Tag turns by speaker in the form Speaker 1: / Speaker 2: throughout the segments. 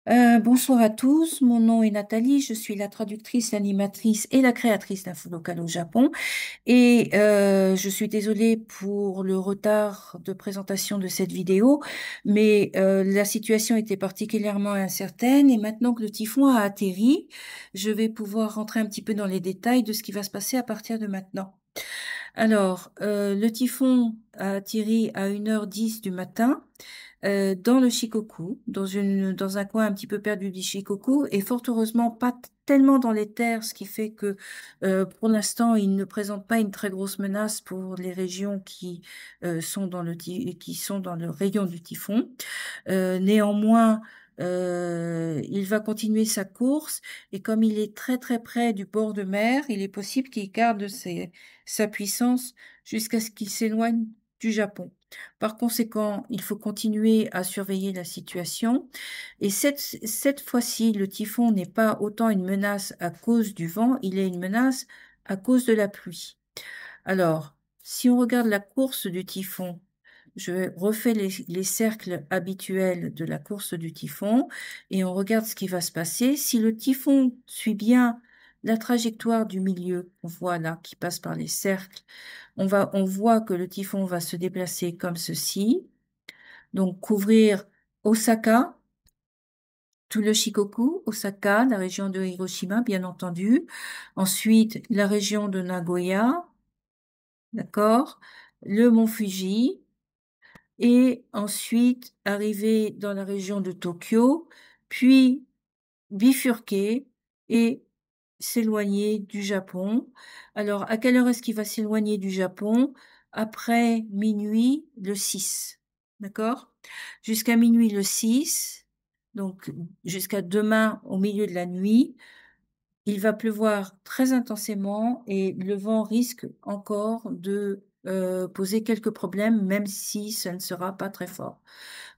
Speaker 1: Bonsoir à tous, mon nom est Nathalie, je suis la traductrice, l'animatrice et la créatrice d'Info Local au Japon et je suis désolée pour le retard de présentation de cette vidéo, mais la situation était particulièrement incertaine et maintenant que le typhon a atterri, je vais pouvoir rentrer un petit peu dans les détails de ce qui va se passer à partir de maintenant. Alors, le typhon a atterri à 1h10 du matin dans le Shikoku, dans un coin un petit peu perdu du Shikoku, et fort heureusement pas tellement dans les terres, ce qui fait que pour l'instant, il ne présente pas une très grosse menace pour les régions qui sont dans le rayon du typhon. Néanmoins, il va continuer sa course et comme il est très très près du bord de mer, il est possible qu'il garde sa puissance jusqu'à ce qu'il s'éloigne du Japon. Par conséquent, il faut continuer à surveiller la situation. Et cette fois-ci, le typhon n'est pas autant une menace à cause du vent, il est une menace à cause de la pluie. Alors, si on regarde la course du typhon, je refais les cercles habituels de la course du typhon et on regarde ce qui va se passer. Si le typhon suit bien la trajectoire du milieu qu'on voit là, qui passe par les cercles, on voit que le typhon va se déplacer comme ceci. Donc, couvrir Osaka, tout le Shikoku, Osaka, la région de Hiroshima, bien entendu. Ensuite, la région de Nagoya, d'accord? Le mont Fuji. Et ensuite arriver dans la région de Tokyo, puis bifurquer et s'éloigner du Japon. Alors, à quelle heure est-ce qu'il va s'éloigner du Japon? Après minuit le 6, d'accord? Jusqu'à minuit le 6, donc jusqu'à demain au milieu de la nuit, il va pleuvoir très intensément et le vent risque encore de poser quelques problèmes, même si ça ne sera pas très fort.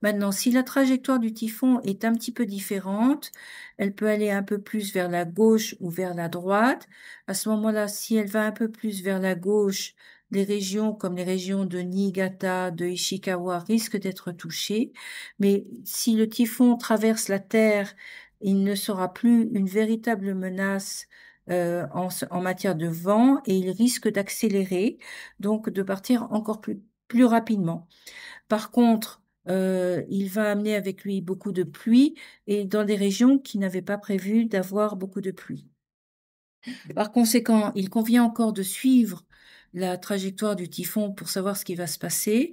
Speaker 1: Maintenant, si la trajectoire du typhon est un petit peu différente, elle peut aller un peu plus vers la gauche ou vers la droite. À ce moment-là, si elle va un peu plus vers la gauche, les régions comme les régions de Niigata, de Ishikawa risquent d'être touchées. Mais si le typhon traverse la Terre, il ne sera plus une véritable menace en matière de vent et il risque d'accélérer, donc de partir encore plus rapidement. Par contre, il va amener avec lui beaucoup de pluie et dans des régions qui n'avaient pas prévu d'avoir beaucoup de pluie. Par conséquent, il convient encore de suivre la trajectoire du typhon pour savoir ce qui va se passer,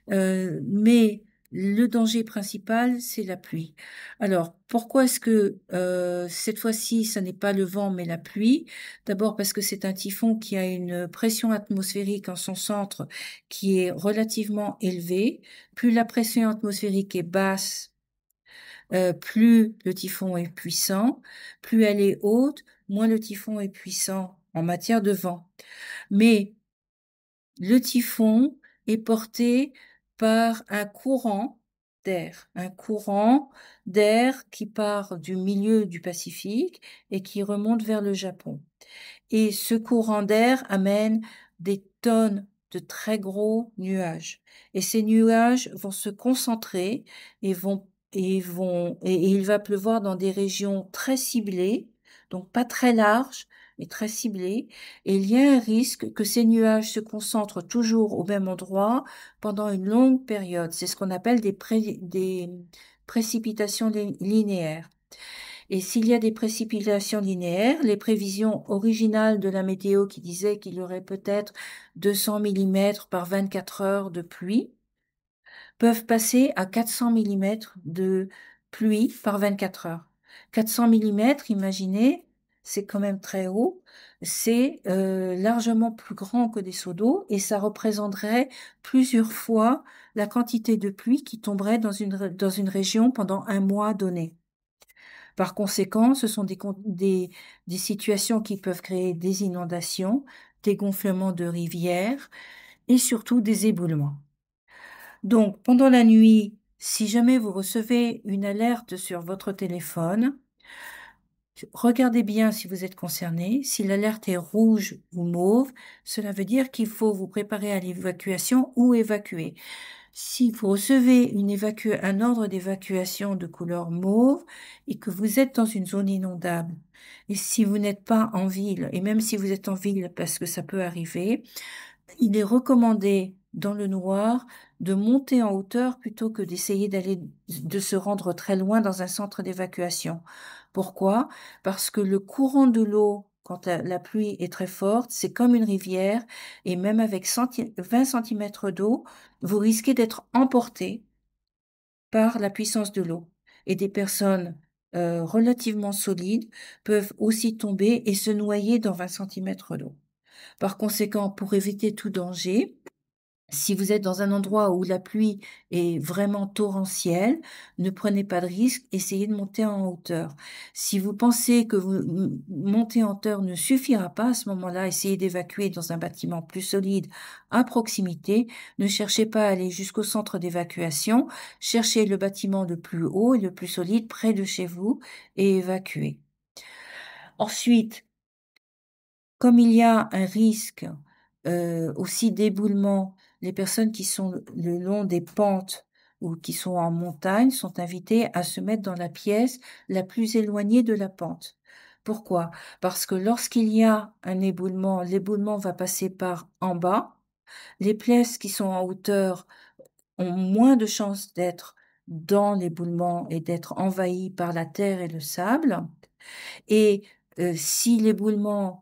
Speaker 1: mais le danger principal, c'est la pluie. Alors, pourquoi est-ce que cette fois-ci, ça n'est pas le vent, mais la pluie? D'abord parce que c'est un typhon qui a une pression atmosphérique en son centre qui est relativement élevée. Plus la pression atmosphérique est basse, plus le typhon est puissant, plus elle est haute, moins le typhon est puissant en matière de vent. Mais le typhon est porté par un courant d'air qui part du milieu du Pacifique et qui remonte vers le Japon. Et ce courant d'air amène des tonnes de très gros nuages. Et ces nuages vont se concentrer et il va pleuvoir dans des régions très ciblées, donc pas très larges, mais très ciblées. Et il y a un risque que ces nuages se concentrent toujours au même endroit pendant une longue période. C'est ce qu'on appelle des précipitations linéaires. Et s'il y a des précipitations linéaires, les prévisions originales de la météo qui disaient qu'il y aurait peut-être 200 millimètres par 24 heures de pluie peuvent passer à 400 millimètres de pluie par 24 heures. 400 millimètres, imaginez, c'est quand même très haut, c'est largement plus grand que des seaux d'eau et ça représenterait plusieurs fois la quantité de pluie qui tomberait dans une région pendant un mois donné. Par conséquent, ce sont des situations qui peuvent créer des inondations, des gonflements de rivières et surtout des éboulements. Donc, pendant la nuit, si jamais vous recevez une alerte sur votre téléphone, regardez bien si vous êtes concerné. Si l'alerte est rouge ou mauve, cela veut dire qu'il faut vous préparer à l'évacuation ou évacuer. Si vous recevez un ordre d'évacuation de couleur mauve et que vous êtes dans une zone inondable, et si vous n'êtes pas en ville, et même si vous êtes en ville parce que ça peut arriver, il est recommandé dans le noir de monter en hauteur plutôt que d'essayer de se rendre très loin dans un centre d'évacuation. Pourquoi? Parce que le courant de l'eau, quand la pluie est très forte, c'est comme une rivière et même avec 20 centimètres d'eau, vous risquez d'être emporté par la puissance de l'eau. Et des personnes relativement solides peuvent aussi tomber et se noyer dans 20 centimètres d'eau. Par conséquent, pour éviter tout danger, si vous êtes dans un endroit où la pluie est vraiment torrentielle, ne prenez pas de risque, essayez de monter en hauteur. Si vous pensez que monter en hauteur ne suffira pas, à ce moment-là, essayez d'évacuer dans un bâtiment plus solide à proximité. Ne cherchez pas à aller jusqu'au centre d'évacuation, cherchez le bâtiment le plus haut et le plus solide près de chez vous et évacuez. Ensuite, comme il y a un risque, aussi d'éboulement, les personnes qui sont le long des pentes ou qui sont en montagne sont invitées à se mettre dans la pièce la plus éloignée de la pente. Pourquoi? Parce que lorsqu'il y a un éboulement, l'éboulement va passer par en bas. Les pièces qui sont en hauteur ont moins de chances d'être dans l'éboulement et d'être envahies par la terre et le sable. Et si l'écoulement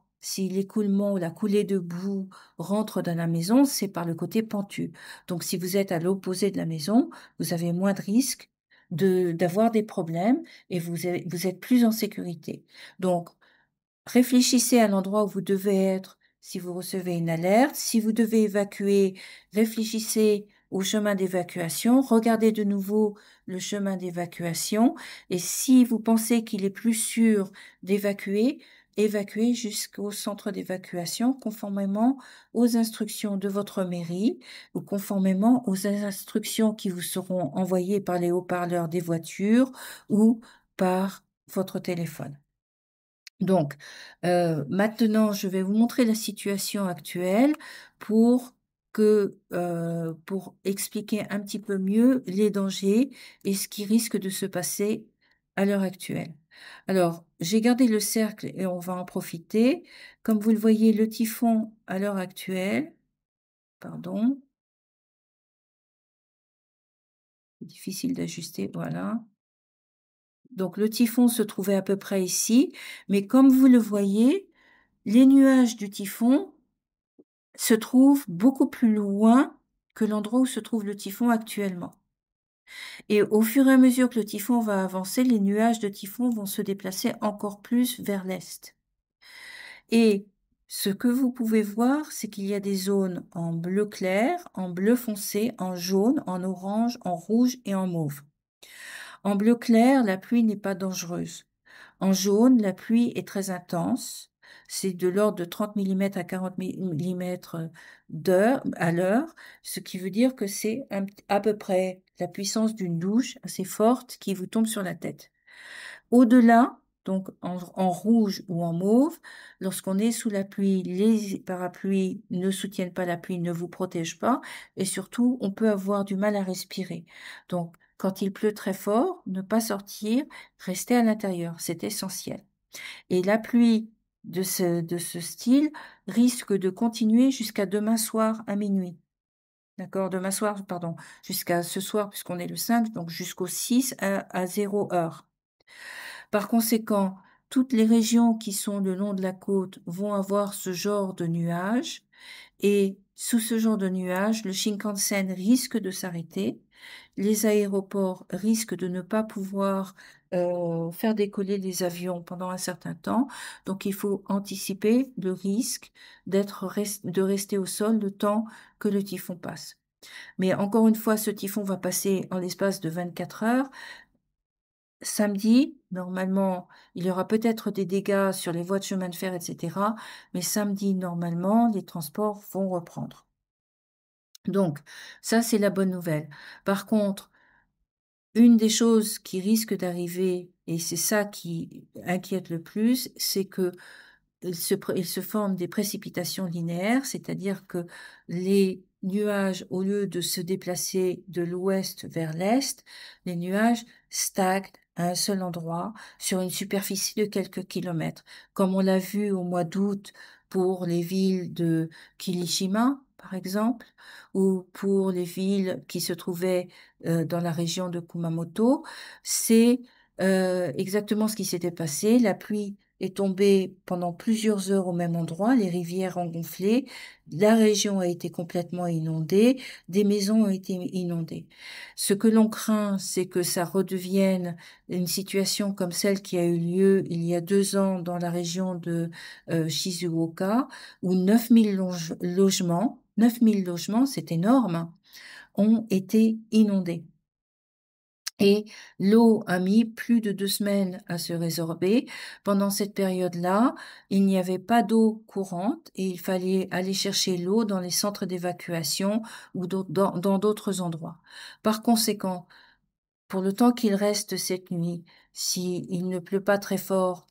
Speaker 1: ou la coulée de boue rentre dans la maison, c'est par le côté pentu. Donc si vous êtes à l'opposé de la maison, vous avez moins de risques d'avoir des problèmes et vous êtes plus en sécurité. Donc réfléchissez à l'endroit où vous devez être si vous recevez une alerte. Si vous devez évacuer, réfléchissez au chemin d'évacuation. Regardez de nouveau le chemin d'évacuation. Et si vous pensez qu'il est plus sûr d'évacuer, évacuez jusqu'au centre d'évacuation conformément aux instructions de votre mairie ou conformément aux instructions qui vous seront envoyées par les haut-parleurs des voitures ou par votre téléphone. Donc, maintenant, je vais vous montrer la situation actuelle pour pour expliquer un petit peu mieux les dangers et ce qui risque de se passer à l'heure actuelle. Alors, j'ai gardé le cercle et on va en profiter. Comme vous le voyez, le typhon à l'heure actuelle, pardon, c'est difficile d'ajuster, voilà. Donc le typhon se trouvait à peu près ici, mais comme vous le voyez, les nuages du typhon se trouve beaucoup plus loin que l'endroit où se trouve le typhon actuellement. Et au fur et à mesure que le typhon va avancer, les nuages de typhon vont se déplacer encore plus vers l'est. Et ce que vous pouvez voir, c'est qu'il y a des zones en bleu clair, en bleu foncé, en jaune, en orange, en rouge et en mauve. En bleu clair, la pluie n'est pas dangereuse. En jaune, la pluie est très intense. C'est de l'ordre de 30 millimètres à 40 millimètres à l'heure, ce qui veut dire que c'est à peu près la puissance d'une douche assez forte qui vous tombe sur la tête. Au-delà, donc en rouge ou en mauve, lorsqu'on est sous la pluie, les parapluies ne soutiennent pas la pluie, ne vous protègent pas, et surtout, on peut avoir du mal à respirer. Donc, quand il pleut très fort, ne pas sortir, rester à l'intérieur, c'est essentiel. Et la pluie de ce style risque de continuer jusqu'à demain soir à minuit. D'accord? Demain soir, pardon, jusqu'à ce soir, puisqu'on est le 5, donc jusqu'au 6 à 0 heure. Par conséquent, toutes les régions qui sont le long de la côte vont avoir ce genre de nuages et sous ce genre de nuages, le Shinkansen risque de s'arrêter, les aéroports risquent de ne pas pouvoir faire décoller les avions pendant un certain temps, donc il faut anticiper le risque de rester au sol le temps que le typhon passe. Mais encore une fois, ce typhon va passer en l'espace de 24 heures. Samedi, normalement, il y aura peut-être des dégâts sur les voies de chemin de fer, etc. Mais samedi, normalement, les transports vont reprendre. Donc, ça, c'est la bonne nouvelle. Par contre, une des choses qui risque d'arriver, et c'est ça qui inquiète le plus, c'est qu'il se forment des précipitations linéaires, c'est-à-dire que les nuages, au lieu de se déplacer de l'ouest vers l'est, les nuages stagnent à un seul endroit sur une superficie de quelques kilomètres, comme on l'a vu au mois d'août pour les villes de Kirishima, par exemple, ou pour les villes qui se trouvaient dans la région de Kumamoto. C'est exactement ce qui s'était passé. La pluie est tombée pendant plusieurs heures au même endroit, les rivières ont gonflé, la région a été complètement inondée, des maisons ont été inondées. Ce que l'on craint, c'est que ça redevienne une situation comme celle qui a eu lieu il y a 2 ans dans la région de Shizuoka, où 9000 logements, c'est énorme, hein, ont été inondés. Et l'eau a mis plus de 2 semaines à se résorber. Pendant cette période-là, il n'y avait pas d'eau courante et il fallait aller chercher l'eau dans les centres d'évacuation ou dans d'autres endroits. Par conséquent, pour le temps qu'il reste cette nuit, s'il ne pleut pas très fort,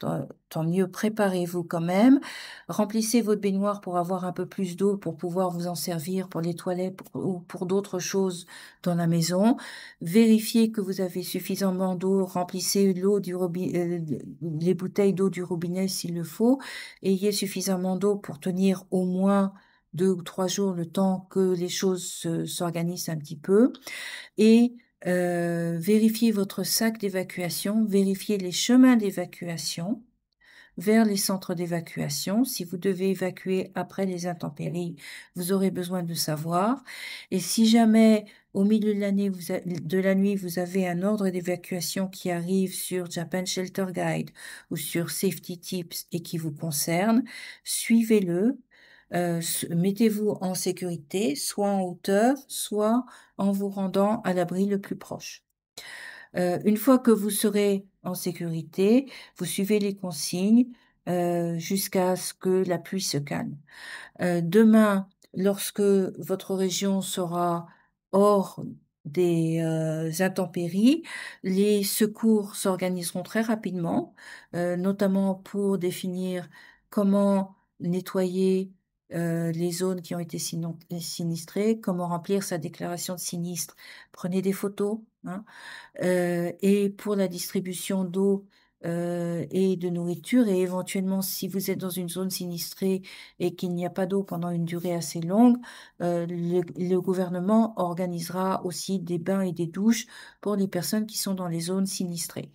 Speaker 1: tant mieux, préparez-vous quand même. Remplissez votre baignoire pour avoir un peu plus d'eau pour pouvoir vous en servir pour les toilettes ou pour d'autres choses dans la maison. Vérifiez que vous avez suffisamment d'eau. Remplissez l'eau du robinet, les bouteilles d'eau du robinet s'il le faut. Ayez suffisamment d'eau pour tenir au moins 2 ou 3 jours le temps que les choses s'organisent un petit peu. Et vérifiez votre sac d'évacuation, vérifiez les chemins d'évacuation vers les centres d'évacuation. Si vous devez évacuer après les intempéries, vous aurez besoin de savoir. Et si jamais au milieu de de la nuit, vous avez un ordre d'évacuation qui arrive sur Japan Shelter Guide ou sur Safety Tips et qui vous concerne, suivez-le. Mettez-vous en sécurité, soit en hauteur, soit en vous rendant à l'abri le plus proche. Une fois que vous serez en sécurité, vous suivez les consignes jusqu'à ce que la pluie se calme. Demain, lorsque votre région sera hors des intempéries, les secours s'organiseront très rapidement, notamment pour définir comment nettoyer les zones qui ont été sinistrées, comment remplir sa déclaration de sinistre. Prenez des photos, hein, et pour la distribution d'eau et de nourriture, et éventuellement, si vous êtes dans une zone sinistrée et qu'il n'y a pas d'eau pendant une durée assez longue, le gouvernement organisera aussi des bains et des douches pour les personnes qui sont dans les zones sinistrées.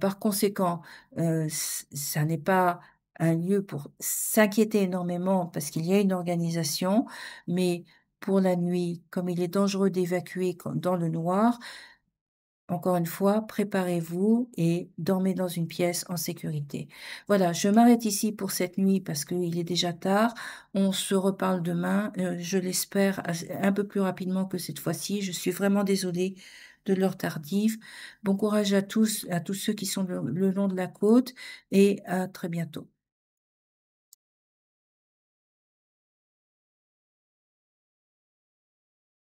Speaker 1: Par conséquent, ça n'est pas un lieu pour s'inquiéter énormément parce qu'il y a une organisation, mais pour la nuit, comme il est dangereux d'évacuer dans le noir, encore une fois, préparez-vous et dormez dans une pièce en sécurité. Voilà, je m'arrête ici pour cette nuit parce qu'il est déjà tard. On se reparle demain, je l'espère un peu plus rapidement que cette fois-ci. Je suis vraiment désolée de l'heure tardive. Bon courage à tous ceux qui sont le long de la côte et à très bientôt.